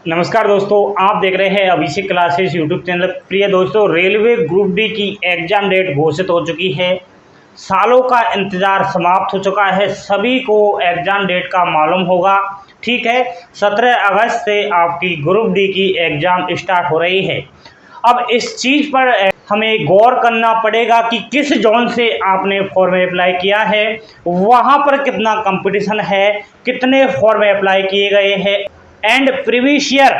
नमस्कार दोस्तों, आप देख रहे हैं अभिषेक क्लासेस यूट्यूब चैनल। प्रिय दोस्तों, रेलवे ग्रुप डी की एग्ज़ाम डेट घोषित हो चुकी है। सालों का इंतज़ार समाप्त हो चुका है। सभी को एग्ज़ाम डेट का मालूम होगा। ठीक है, 17 अगस्त से आपकी ग्रुप डी की एग्ज़ाम स्टार्ट हो रही है। अब इस चीज़ पर हमें गौर करना पड़ेगा कि किस जोन से आपने फॉर्म अप्लाई किया है, वहाँ पर कितना कंपटीशन है, कितने फॉर्म अप्लाई किए गए हैं and previous year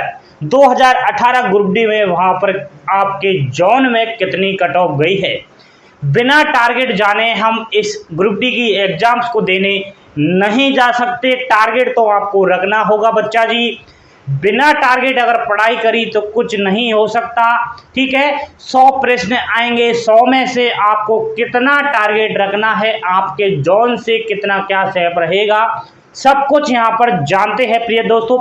2018 group D में वहाँ पर आपके जोन में कितनी कट ऑफ गई है। बिना टारगेट जाने हम इस ग्रुप डी की एग्ज़ाम्स को देने नहीं जा सकते। टारगेट तो आपको रखना होगा बच्चा जी। बिना टारगेट अगर पढ़ाई करी तो कुछ नहीं हो सकता। ठीक है, 100 प्रश्न आएंगे, 100 में से आपको कितना टारगेट रखना है, आपके जोन से कितना क्या स्टेप रहेगा, सब कुछ यहाँ पर जानते हैं। प्रिय दोस्तों,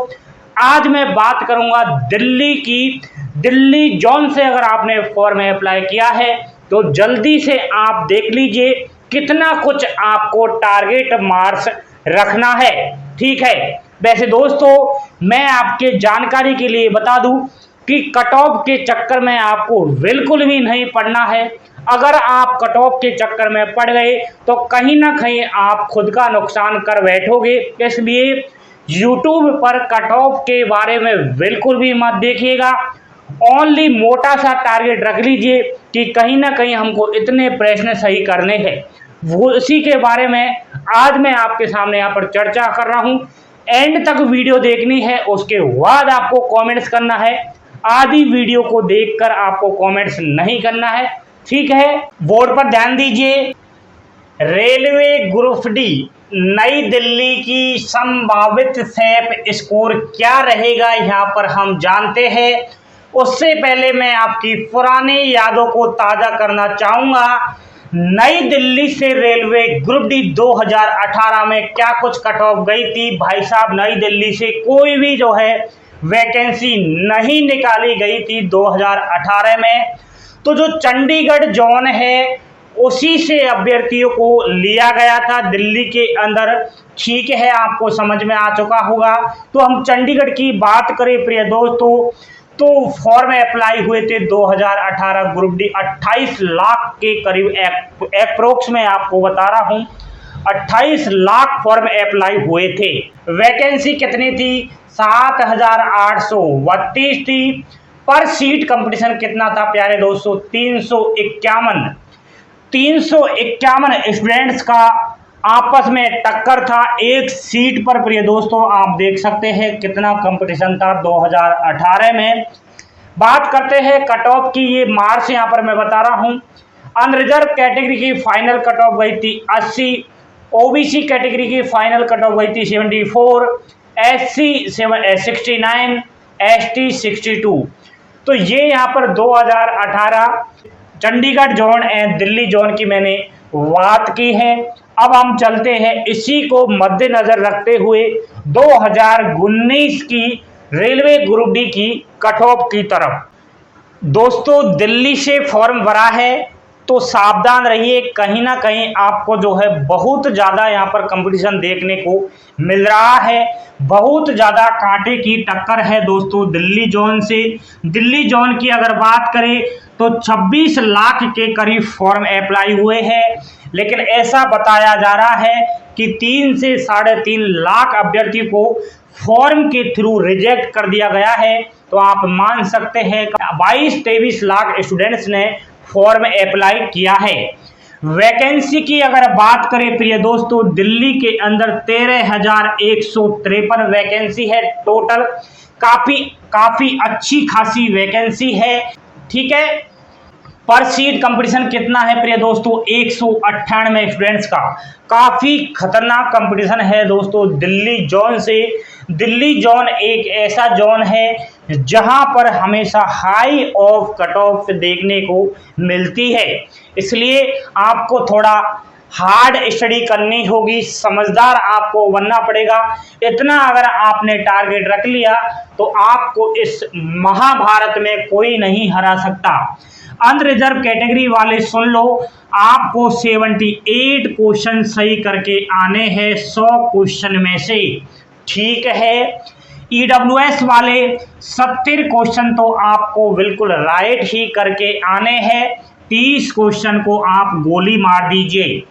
आज मैं बात करूंगा दिल्ली की। दिल्ली जोन से अगर आपने फॉर्म अप्लाई किया है तो जल्दी से आप देख लीजिए कितना कुछ आपको टारगेट मार्क्स रखना है। ठीक है, वैसे दोस्तों मैं आपके जानकारी के लिए बता दूं कि कट ऑफ के चक्कर में आपको बिल्कुल भी नहीं पढ़ना है। अगर आप कट ऑफ के चक्कर में पड़ गए तो कहीं ना कहीं आप खुद का नुकसान कर बैठोगे। इसलिए YouTube पर कट ऑफ के बारे में बिल्कुल भी मत देखिएगा। ओनली मोटा सा टारगेट रख लीजिए कि कहीं ना कहीं हमको इतने प्रश्न सही करने हैं। वो उसी के बारे में आज मैं आपके सामने यहाँ पर चर्चा कर रहा हूँ। एंड तक वीडियो देखनी है, उसके बाद आपको कमेंट्स करना है। आधी वीडियो को देखकर आपको कमेंट्स नहीं करना है। ठीक है, बोर्ड पर ध्यान दीजिए। रेलवे ग्रुप डी नई दिल्ली की संभावित सेप स्कोर क्या रहेगा, यहाँ पर हम जानते हैं। उससे पहले मैं आपकी पुरानी यादों को ताज़ा करना चाहूँगा। नई दिल्ली से रेलवे ग्रुप डी 2018 में क्या कुछ कट ऑफ गई थी। भाई साहब, नई दिल्ली से कोई भी जो है वैकेंसी नहीं निकाली गई थी 2018 में। तो जो चंडीगढ़ जोन है उसी से अभ्यर्थियों को लिया गया था दिल्ली के अंदर। ठीक है, आपको समझ में आ चुका होगा। तो हम चंडीगढ़ की बात करें प्रिय दोस्तों, तो फॉर्म अप्लाई हुए थे 2018 ग्रुप डी 28 लाख के करीब एप्रोक्स में आपको बता रहा हूं। 28 लाख फॉर्म अप्लाई हुए थे। वैकेंसी कितनी थी? 7,832 थी। पर सीट कंपटीशन कितना था प्यारे दोस्तों? 351 स्टूडेंट्स का आपस में टक्कर था एक सीट पर। प्रिय दोस्तों, आप देख सकते हैं कितना कंपटीशन था 2018 में। बात करते हैं कट ऑफ की। ये मार्क्स यहाँ पर मैं बता रहा हूँ। अनरिजर्व कैटेगरी की फाइनल कट ऑफ गई थी 80, ओबीसी कैटेगरी की फाइनल कट ऑफ गई थी 74, एससी 69, एसटी 62। तो ये यहाँ पर 2018 Chandigarh zone and Delhi zone की मैंने बात की है। अब हम चलते हैं इसी को मद्देनजर रखते हुए 2019 की रेलवे ग्रुप डी की कट ऑफ की तरफ। दोस्तों, दिल्ली से फॉर्म भरा है तो सावधान रहिए। कहीं ना कहीं आपको जो है बहुत ज़्यादा यहाँ पर कंपटीशन देखने को मिल रहा है। बहुत ज़्यादा कांटे की टक्कर है दोस्तों दिल्ली जोन से। दिल्ली जोन की अगर बात करें तो 26 लाख के करीब फॉर्म अप्लाई हुए हैं। लेकिन ऐसा बताया जा रहा है कि 3 से 3.5 लाख अभ्यर्थी को फॉर्म के थ्रू रिजेक्ट कर दिया गया है। तो आप मान सकते हैं 22-23 लाख स्टूडेंट्स ने फॉर्म अप्लाई किया है। वैकेंसी की अगर बात करें प्रिय दोस्तों, दिल्ली के अंदर 13,153 वैकेंसी है टोटल। काफी अच्छी खासी वैकेंसी है। ठीक है, पर सीट कंपटीशन कितना है प्रिय दोस्तों? 198 स्टूडेंट्स का। काफी खतरनाक कंपटीशन है दोस्तों दिल्ली जोन से। दिल्ली जोन एक ऐसा जोन है जहां पर हमेशा हाई ऑफ कट ऑफ देखने को मिलती है। इसलिए आपको थोड़ा हार्ड स्टडी करनी होगी, समझदार आपको बनना पड़ेगा। इतना अगर आपने टारगेट रख लिया तो आपको इस महाभारत में कोई नहीं हरा सकता। अनरिजर्व कैटेगरी वाले सुन लो, आपको 78 क्वेश्चन सही करके आने हैं 100 क्वेश्चन में से। ठीक है, ईडब्ल्यूएस वाले 70 क्वेश्चन तो आपको बिल्कुल राइट ही करके आने हैं, 30 क्वेश्चन को आप गोली मार दीजिए।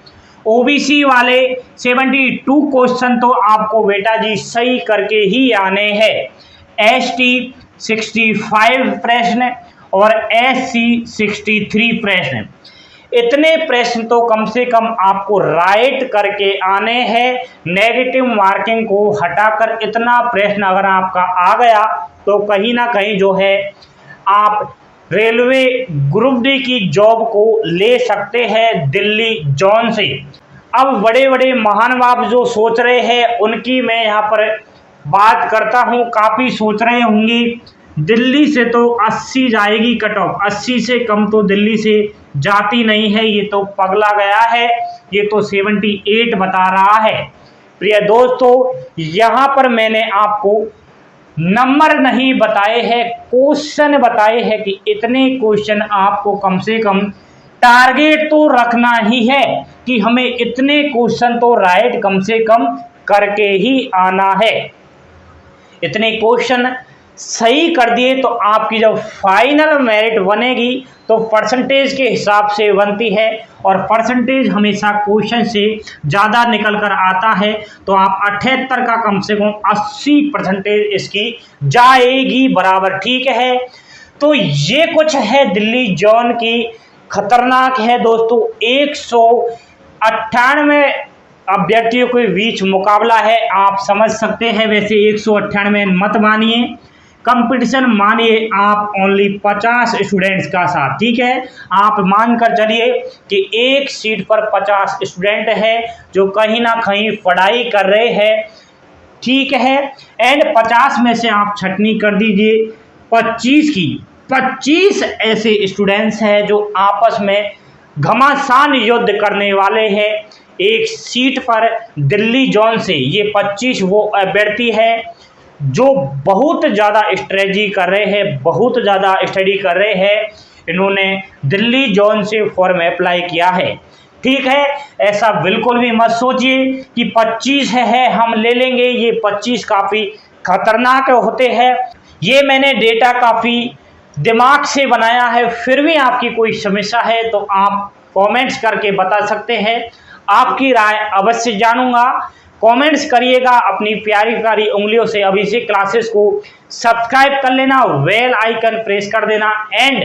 ओबीसी वाले 72 क्वेश्चन तो आपको बेटा जी सही करके ही आने हैं। एसटी 65 प्रश्न और एससी 63 प्रश्न, इतने प्रश्न तो कम से कम आपको राइट करके आने हैं। नेगेटिव मार्किंग को हटाकर इतना प्रश्न अगर आपका आ गया तो कहीं ना कहीं जो है आप रेलवे ग्रुप डी की जॉब को ले सकते हैं दिल्ली जोन से। अब बड़े बड़े महानुभाव जो सोच रहे हैं उनकी मैं यहाँ पर बात करता हूँ। काफ़ी सोच रहे होंगे दिल्ली से तो 80 जाएगी कट ऑफ, 80 से कम तो दिल्ली से जाती नहीं है, ये तो पगला गया है, ये तो 78 बता रहा है। प्रिय दोस्तों, यहाँ पर मैंने आपको नंबर नहीं बताए हैं, क्वेश्चन बताए हैं कि इतने क्वेश्चन आपको कम से कम टारगेट तो रखना ही है कि हमें इतने क्वेश्चन तो राइट कम से कम करके ही आना है। इतने क्वेश्चन सही कर दिए तो आपकी जब फाइनल मेरिट बनेगी तो परसेंटेज के हिसाब से बनती है, और परसेंटेज हमेशा क्वेश्चन से ज़्यादा निकल कर आता है। तो आप 78 का कम से कम 80% इसकी जाएगी बराबर, ठीक है। तो ये कुछ है दिल्ली जोन की, खतरनाक है दोस्तों। 198 अभ्यर्थियों के बीच मुकाबला है, आप समझ सकते हैं। वैसे 198 मत मानिए, कंपटीशन मानिए आप ओनली 50 स्टूडेंट्स का साथ, ठीक है। आप मानकर चलिए कि एक सीट पर 50 स्टूडेंट है जो कहीं ना कहीं पढ़ाई कर रहे हैं, ठीक है। एंड 50 में से आप छटनी कर दीजिए 25 की, 25 ऐसे स्टूडेंट्स हैं जो आपस में घमासान युद्ध करने वाले हैं एक सीट पर दिल्ली जोन से। ये 25 वो अभ्यर्थी है जो बहुत ज़्यादा स्ट्रेटजी कर रहे हैं, बहुत ज़्यादा स्टडी कर रहे हैं। इन्होंने दिल्ली जोन से फॉर्म अप्लाई किया है, ठीक है। ऐसा बिल्कुल भी मत सोचिए कि 25 है हम ले लेंगे, ये 25 काफ़ी खतरनाक होते हैं। ये मैंने डेटा काफ़ी दिमाग से बनाया है, फिर भी आपकी कोई समस्या है तो आप कमेंट्स करके बता सकते हैं। आपकी राय अवश्य जानूंगा। कमेंट्स करिएगा अपनी प्यारी प्यारी उंगलियों से। अभिषेक क्लासेस को सब्सक्राइब कर लेना, बेल आइकन प्रेस कर देना, एंड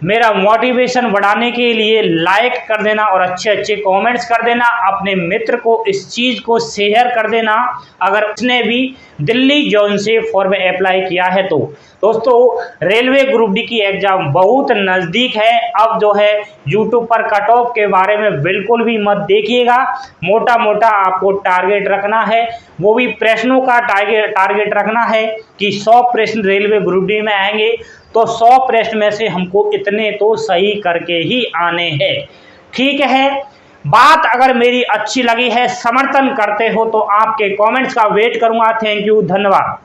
मेरा मोटिवेशन बढ़ाने के लिए लाइक कर देना और अच्छे अच्छे कमेंट्स कर देना। अपने मित्र को इस चीज़ को शेयर कर देना अगर उसने भी दिल्ली जोन से फॉर्म अप्लाई किया है तो। दोस्तों, रेलवे ग्रुप डी की एग्ज़ाम बहुत नज़दीक है। अब जो है यूट्यूब पर कट ऑफ के बारे में बिल्कुल भी मत देखिएगा। मोटा मोटा आपको टारगेट रखना है, वो भी प्रश्नों का टारगेट रखना है कि 100 प्रश्न रेलवे ग्रुप डी में आएंगे तो 100 प्रश्न में से हमको इतने तो सही करके ही आने हैं, ठीक है। बात अगर मेरी अच्छी लगी है, समर्थन करते हो तो आपके कमेंट्स का वेट करूंगा। थैंक यू, धन्यवाद।